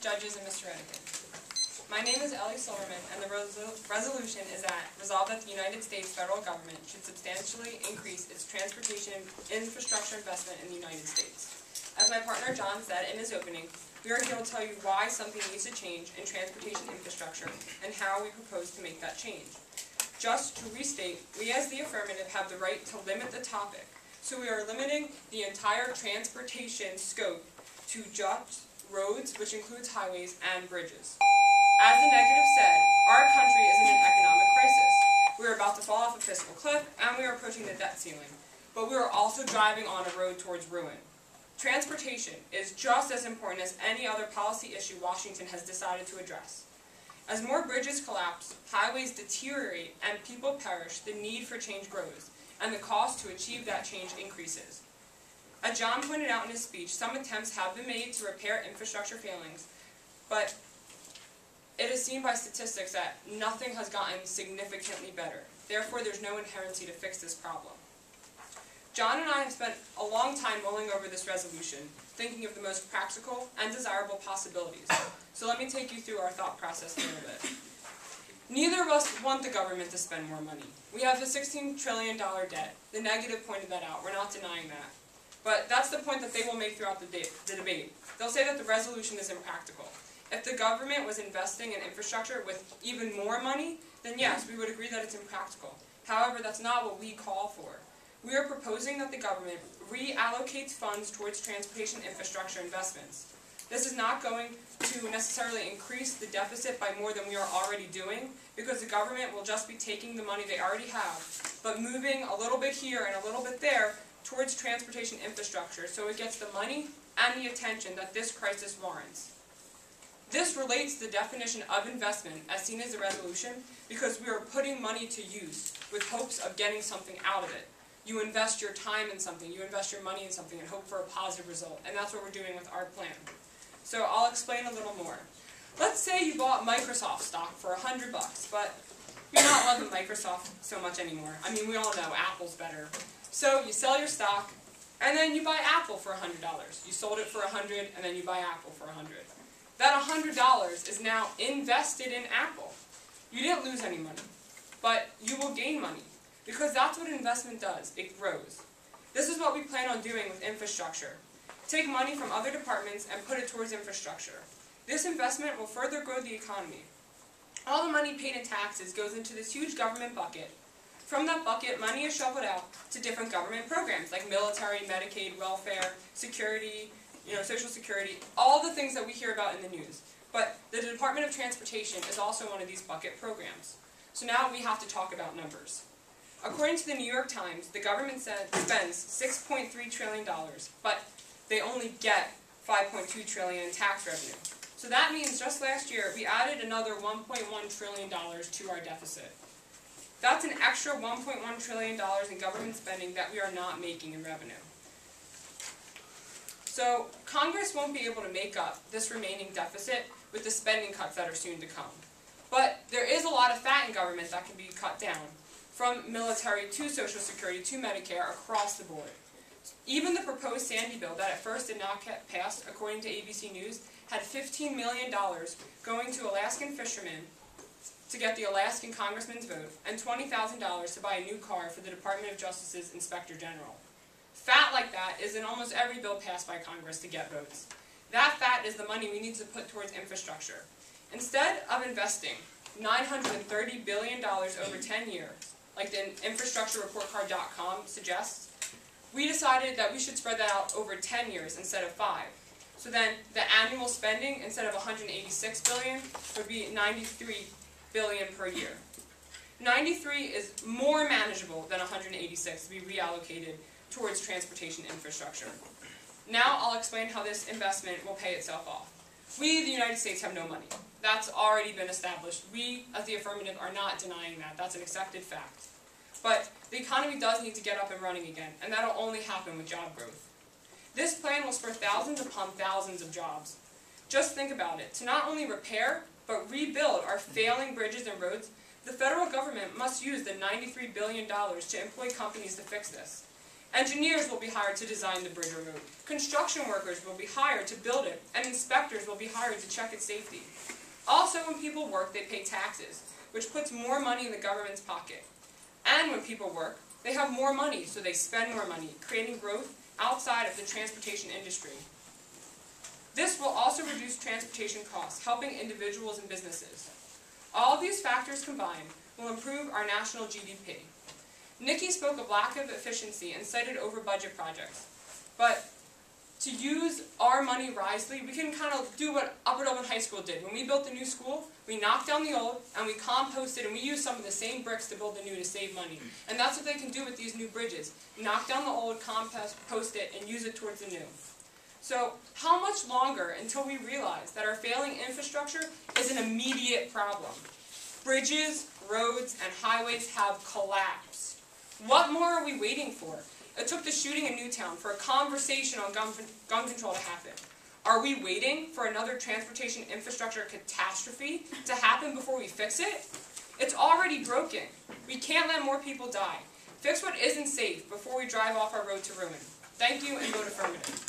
judges, and Mr. Etiquette. My name is Ellie and the resolution is that resolved that the United States federal government should substantially increase its transportation infrastructure investment in the United States. As my partner John said in his opening, we are here to tell you why something needs to change in transportation infrastructure and how we propose to make that change. Just to restate, we as the affirmative have the right to limit the topic, so we are limiting the entire transportation scope to just roads, which includes highways and bridges. As the negative said, our country is in an economic crisis. We are about to fall off a fiscal cliff, and we are approaching the debt ceiling. But we are also driving on a road towards ruin. Transportation is just as important as any other policy issue Washington has decided to address. As more bridges collapse, highways deteriorate, and people perish, the need for change grows, and the cost to achieve that change increases. As John pointed out in his speech, some attempts have been made to repair infrastructure failings, but it is seen by statistics that nothing has gotten significantly better. Therefore, there's no inherency to fix this problem. John and I have spent a long time mulling over this resolution, thinking of the most practical and desirable possibilities. So let me take you through our thought process a little bit. Neither of us want the government to spend more money. We have a $16 trillion debt. The negative pointed that out. We're not denying that. But that's the point that they will make throughout the debate. They'll say that the resolution is impractical. If the government was investing in infrastructure with even more money, then yes, we would agree that it's impractical. However, that's not what we call for. We are proposing that the government reallocates funds towards transportation infrastructure investments. This is not going to necessarily increase the deficit by more than we are already doing, because the government will just be taking the money they already have, but moving a little bit here and a little bit there towards transportation infrastructure, so it gets the money and the attention that this crisis warrants. This relates to the definition of investment, as seen as a resolution, because we are putting money to use with hopes of getting something out of it. You invest your time in something, you invest your money in something and hope for a positive result, and that's what we're doing with our plan. So I'll explain a little more. Let's say you bought Microsoft stock for $100, but you're not loving Microsoft so much anymore. I mean, we all know Apple's better. So you sell your stock, and then you buy Apple for $100. You sold it for $100, and then you buy Apple for $100. That $100 is now invested in Apple. You didn't lose any money, but you will gain money, because that's what an investment does. It grows. This is what we plan on doing with infrastructure. Take money from other departments and put it towards infrastructure. This investment will further grow the economy. All the money paid in taxes goes into this huge government bucket. From that bucket, money is shoveled out to different government programs like military, Medicaid, welfare, security, Social Security, all the things that we hear about in the news. But the Department of Transportation is also one of these bucket programs. So now we have to talk about numbers. According to the New York Times, the government spends $6.3 trillion, but they only get $5.2 trillion in tax revenue. So that means just last year, we added another $1.1 trillion to our deficit. That's an extra $1.1 trillion in government spending that we are not making in revenue. So Congress won't be able to make up this remaining deficit with the spending cuts that are soon to come. But there is a lot of fat in government that can be cut down, from military to Social Security to Medicare across the board. Even the proposed Sandy bill that at first did not get passed, according to ABC News, had $15 million going to Alaskan fishermen to get the Alaskan congressman's vote, and $20,000 to buy a new car for the Department of Justice's Inspector General. Fat like that is in almost every bill passed by Congress to get votes. That fat is the money we need to put towards infrastructure. Instead of investing $930 billion over 10 years, like the infrastructurereportcard.com suggests, we decided that we should spread that out over 10 years instead of 5. So then the annual spending, instead of $186 billion, would be $93 billion per year. 93 is more manageable than 186 to be reallocated towards transportation infrastructure. Now I'll explain how this investment will pay itself off. We, the United States, have no money. That's already been established. We, as the affirmative, are not denying that. That's an accepted fact. But the economy does need to get up and running again, and that'll only happen with job growth. This plan will spur thousands upon thousands of jobs. Just think about it. To not only repair, but rebuild our failing bridges and roads, the federal government must use the $93 billion to employ companies to fix this. Engineers will be hired to design the bridge or road. Construction workers will be hired to build it, and inspectors will be hired to check its safety. Also, when people work, they pay taxes, which puts more money in the government's pocket. And when people work, they have more money, so they spend more money, creating growth outside of the transportation industry. This will also reduce transportation costs, helping individuals and businesses. All of these factors combined will improve our national GDP. Nikki spoke of lack of efficiency and cited over-budget projects. But to use our money wisely, we can kind of do what Upper Dublin High School did. When we built the new school, we knocked down the old, and we composted, and we used some of the same bricks to build the new to save money. And that's what they can do with these new bridges. Knock down the old, compost it, and use it towards the new. So, how much longer until we realize that our failing infrastructure is an immediate problem? Bridges, roads, and highways have collapsed. What more are we waiting for? It took the shooting in Newtown for a conversation on gun control to happen. Are we waiting for another transportation infrastructure catastrophe to happen before we fix it? It's already broken. We can't let more people die. Fix what isn't safe before we drive off our road to ruin. Thank you, and vote affirmative.